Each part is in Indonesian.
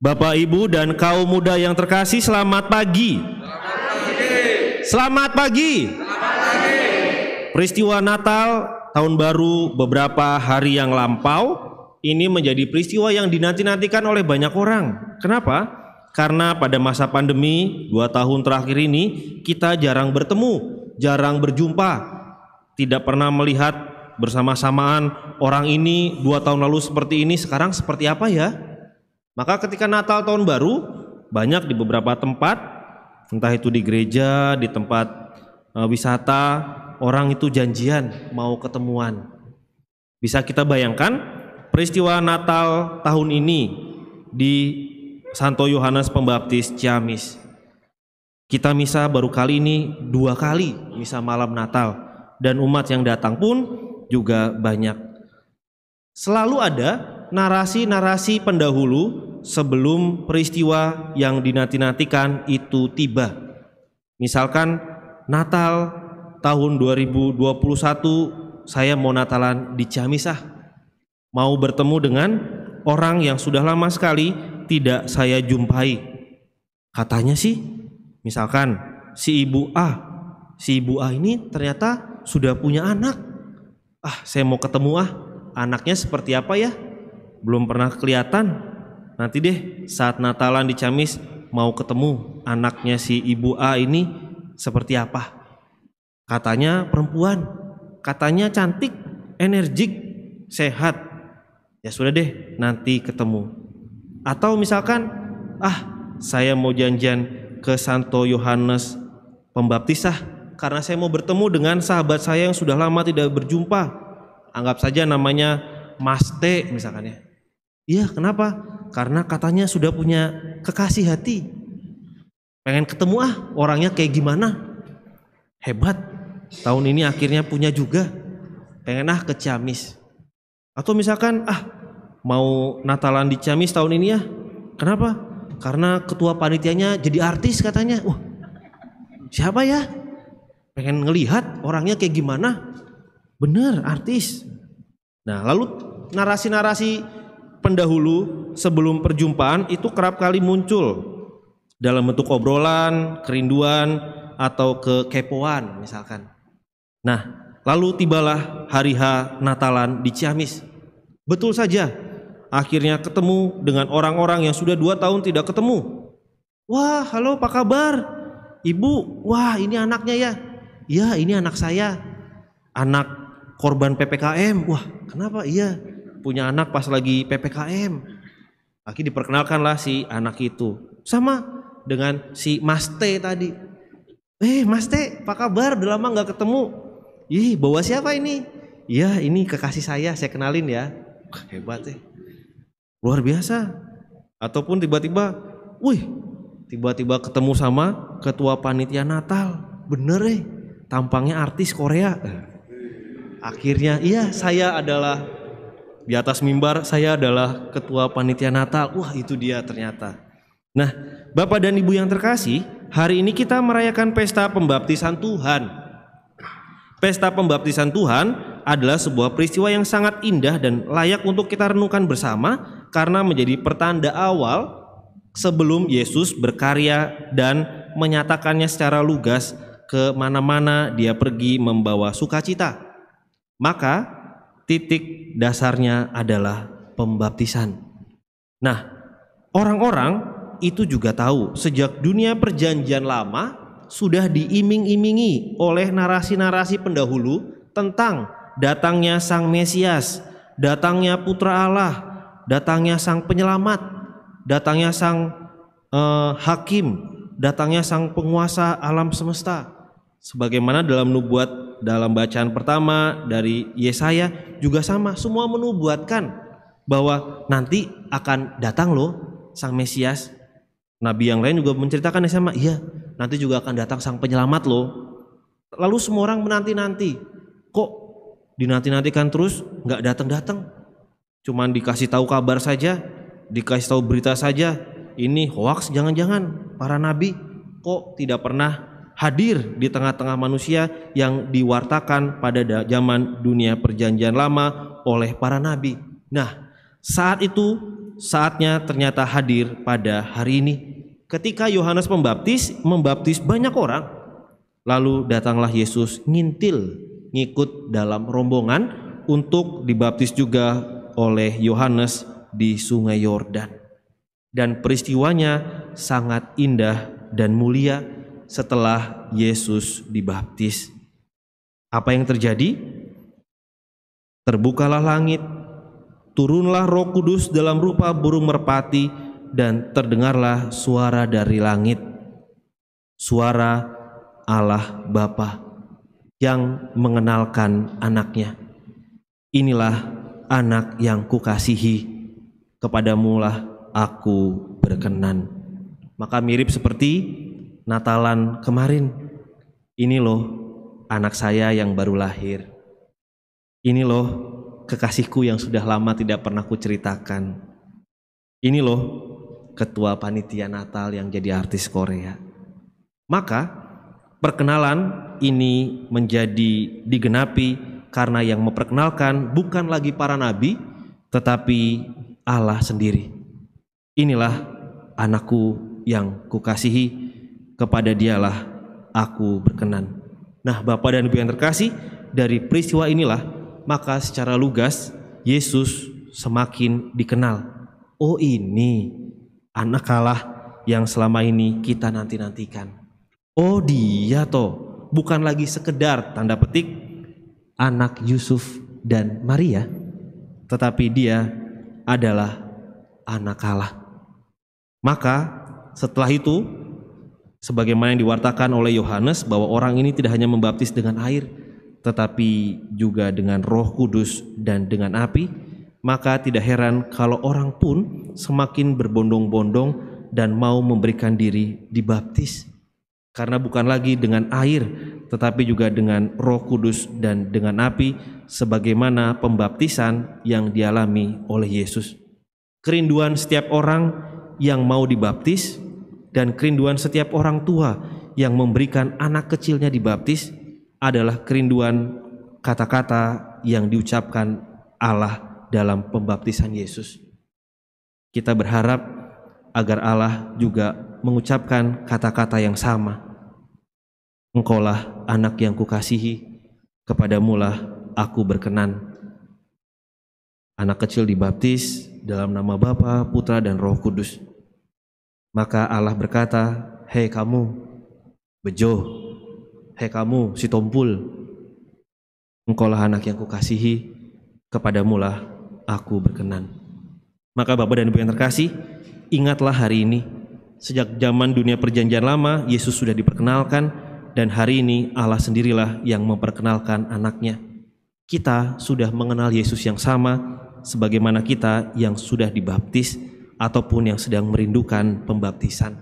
Bapak, Ibu, dan kaum muda yang terkasih, selamat pagi. Selamat pagi. Peristiwa Natal, Tahun Baru beberapa hari yang lampau, ini menjadi peristiwa yang dinanti-nantikan oleh banyak orang. Kenapa? Karena pada masa pandemi 2 tahun terakhir ini kita jarang bertemu, jarang berjumpa, tidak pernah melihat bersama-samaan orang ini 2 tahun lalu seperti ini, sekarang seperti apa ya? Maka ketika Natal Tahun Baru, banyak di beberapa tempat, entah itu di gereja, di tempat wisata, orang itu janjian mau ketemuan. Bisa kita bayangkan peristiwa Natal tahun ini di Santo Yohanes Pembaptis Ciamis. Kita misa baru kali ini 2 kali misa malam Natal, dan umat yang datang pun juga banyak. Selalu ada narasi-narasi pendahulu sebelum peristiwa yang dinanti-nantikan itu tiba. Misalkan Natal tahun 2021, saya mau Natalan di Ciamis, mau bertemu dengan orang yang sudah lama sekali tidak saya jumpai. Katanya sih, misalkan si Ibu A ini ternyata sudah punya anak. Saya mau ketemu anaknya seperti apa ya? Belum pernah kelihatan. Nanti deh saat Natalan di Ciamis mau ketemu anaknya si Ibu A ini seperti apa. Katanya perempuan, katanya cantik, energik, sehat. Ya sudah deh, nanti ketemu. Atau misalkan saya mau janjian ke Santo Yohanes Pembaptis karena saya mau bertemu dengan sahabat saya yang sudah lama tidak berjumpa. Anggap saja namanya Mas T misalkan ya. Iya, kenapa? Karena katanya sudah punya kekasih hati. Pengen ketemu orangnya kayak gimana. Hebat, tahun ini akhirnya punya juga. Pengen ke Ciamis. Atau misalkan mau Natalan di Ciamis tahun ini ya. Kenapa? Karena ketua panitianya jadi artis katanya. Siapa ya? Pengen ngelihat orangnya kayak gimana. Bener, artis. Nah, lalu narasi-narasi pendahulu sebelum perjumpaan itu kerap kali muncul dalam bentuk obrolan, kerinduan, atau kekepoan misalkan. Nah, lalu tibalah hari H Natalan di Ciamis. Betul saja, akhirnya ketemu dengan orang-orang yang sudah 2 tahun tidak ketemu. Wah, halo, apa kabar? Ibu, wah ini anaknya ya? Iya, ini anak saya. Anak korban PPKM. Wah, kenapa? Iya, punya anak pas lagi PPKM. Akhirnya diperkenalkanlah si anak itu. Sama dengan si Mas T tadi. Mas T, apa kabar? Udah lama gak ketemu. Ih, bawa siapa ini? Iya, ini kekasih saya kenalin ya. Hebat luar biasa. Ataupun tiba-tiba ketemu sama ketua panitia Natal. Bener tampangnya artis Korea. Akhirnya iya, saya adalah di atas mimbar, saya adalah ketua panitia Natal. Wah, itu dia ternyata. Nah, Bapak dan Ibu yang terkasih, hari ini kita merayakan pesta pembaptisan Tuhan. Pesta pembaptisan Tuhan adalah sebuah peristiwa yang sangat indah dan layak untuk kita renungkan bersama, karena menjadi pertanda awal sebelum Yesus berkarya dan menyatakannya secara lugas ke mana-mana dia pergi membawa sukacita. Maka titik dasarnya adalah pembaptisan. Nah, orang-orang itu juga tahu sejak dunia perjanjian lama sudah diiming-imingi oleh narasi-narasi pendahulu tentang datangnya Sang Mesias, datangnya Putra Allah, datangnya Sang Penyelamat, datangnya Sang Hakim, datangnya Sang Penguasa alam semesta. Sebagaimana dalam nubuat, dalam bacaan pertama dari Yesaya juga sama, semua menubuatkan bahwa nanti akan datang loh Sang Mesias. Nabi yang lain juga menceritakan yang sama, iya nanti juga akan datang Sang Penyelamat loh. Lalu semua orang menanti-nanti, kok dinanti-nantikan terus nggak datang-datang, cuman dikasih tahu kabar saja, dikasih tahu berita saja. Ini hoaks jangan-jangan, para nabi kok tidak pernah hadir di tengah-tengah manusia yang diwartakan pada zaman dunia perjanjian lama oleh para nabi. Nah, saat itu saatnya ternyata hadir pada hari ini. Ketika Yohanes membaptis banyak orang, lalu datanglah Yesus ngikut dalam rombongan untuk dibaptis juga oleh Yohanes di Sungai Yordan. Dan peristiwanya sangat indah dan mulia setelah Yesus dibaptis. Apa yang terjadi? Terbukalah langit, turunlah Roh Kudus dalam rupa burung merpati, dan terdengarlah suara dari langit, suara Allah Bapa yang mengenalkan anaknya. Inilah anak yang kukasihi, kepadamulah aku berkenan. Maka mirip seperti Natalan kemarin. Ini loh anak saya yang baru lahir. Ini loh kekasihku yang sudah lama tidak pernah kuceritakan. Ini loh ketua panitia Natal yang jadi artis Korea. Maka perkenalan ini menjadi digenapi karena yang memperkenalkan bukan lagi para nabi, tetapi Allah sendiri. Inilah anakku yang kukasihi, kepada dialah aku berkenan. Nah, Bapak dan Ibu yang terkasih, dari peristiwa inilah maka secara lugas Yesus semakin dikenal. Oh, ini anak Allah yang selama ini kita nanti-nantikan. Oh, dia toh bukan lagi sekedar tanda petik anak Yusuf dan Maria, tetapi dia adalah anak Allah. Maka setelah itu, sebagaimana yang diwartakan oleh Yohanes bahwa orang ini tidak hanya membaptis dengan air, tetapi juga dengan Roh Kudus dan dengan api, maka tidak heran kalau orang pun semakin berbondong-bondong dan mau memberikan diri dibaptis. Karena bukan lagi dengan air, tetapi juga dengan Roh Kudus dan dengan api, sebagaimana pembaptisan yang dialami oleh Yesus. Kerinduan setiap orang yang mau dibaptis dan kerinduan setiap orang tua yang memberikan anak kecilnya dibaptis adalah kerinduan kata-kata yang diucapkan Allah dalam pembaptisan Yesus. Kita berharap agar Allah juga mengucapkan kata-kata yang sama. Engkaulah anak yang kukasihi, kepadamulah aku berkenan. Anak kecil dibaptis dalam nama Bapa, Putra, dan Roh Kudus. Maka Allah berkata, "Hei kamu, Bejo, hei kamu, si Tompul, engkaulah anak yang kukasihi, kepadamulah aku berkenan." Maka Bapak dan Ibu yang terkasih, ingatlah hari ini, sejak zaman dunia perjanjian lama, Yesus sudah diperkenalkan, dan hari ini Allah sendirilah yang memperkenalkan anaknya. Kita sudah mengenal Yesus yang sama, sebagaimana kita yang sudah dibaptis, ataupun yang sedang merindukan pembaptisan.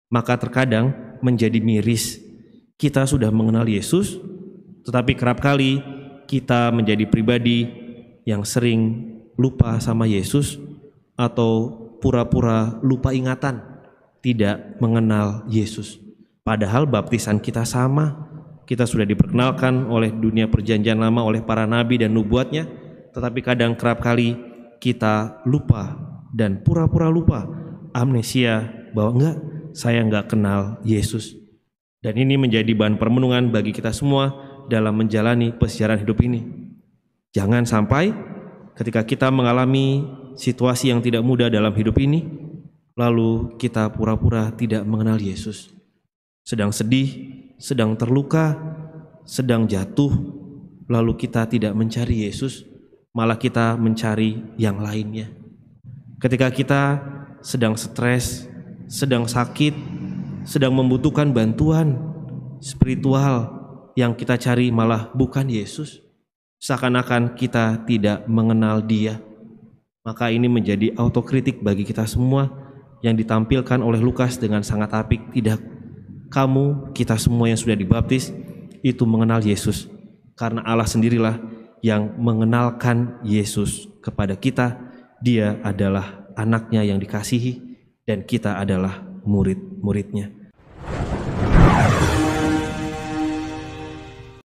Maka terkadang menjadi miris, kita sudah mengenal Yesus, tetapi kerap kali kita menjadi pribadi yang sering lupa sama Yesus, atau pura-pura lupa ingatan, tidak mengenal Yesus. Padahal baptisan kita sama, kita sudah diperkenalkan oleh dunia perjanjian lama, oleh para nabi dan nubuatnya, tetapi kadang kerap kali kita lupa dan pura-pura lupa, amnesia, bahwa saya enggak kenal Yesus. Dan ini menjadi bahan permenungan bagi kita semua dalam menjalani perjalanan hidup ini. Jangan sampai ketika kita mengalami situasi yang tidak mudah dalam hidup ini, lalu kita pura-pura tidak mengenal Yesus. Sedang sedih, sedang terluka, sedang jatuh, lalu kita tidak mencari Yesus, malah kita mencari yang lainnya. Ketika kita sedang stres, sedang sakit, sedang membutuhkan bantuan spiritual, yang kita cari malah bukan Yesus. Seakan-akan kita tidak mengenal Dia. Maka ini menjadi autokritik bagi kita semua yang ditampilkan oleh Lukas dengan sangat apik. Tidak, kamu, kita semua yang sudah dibaptis itu mengenal Yesus, karena Allah sendirilah yang mengenalkan Yesus kepada kita. Dia adalah anaknya yang dikasihi dan kita adalah murid-muridnya.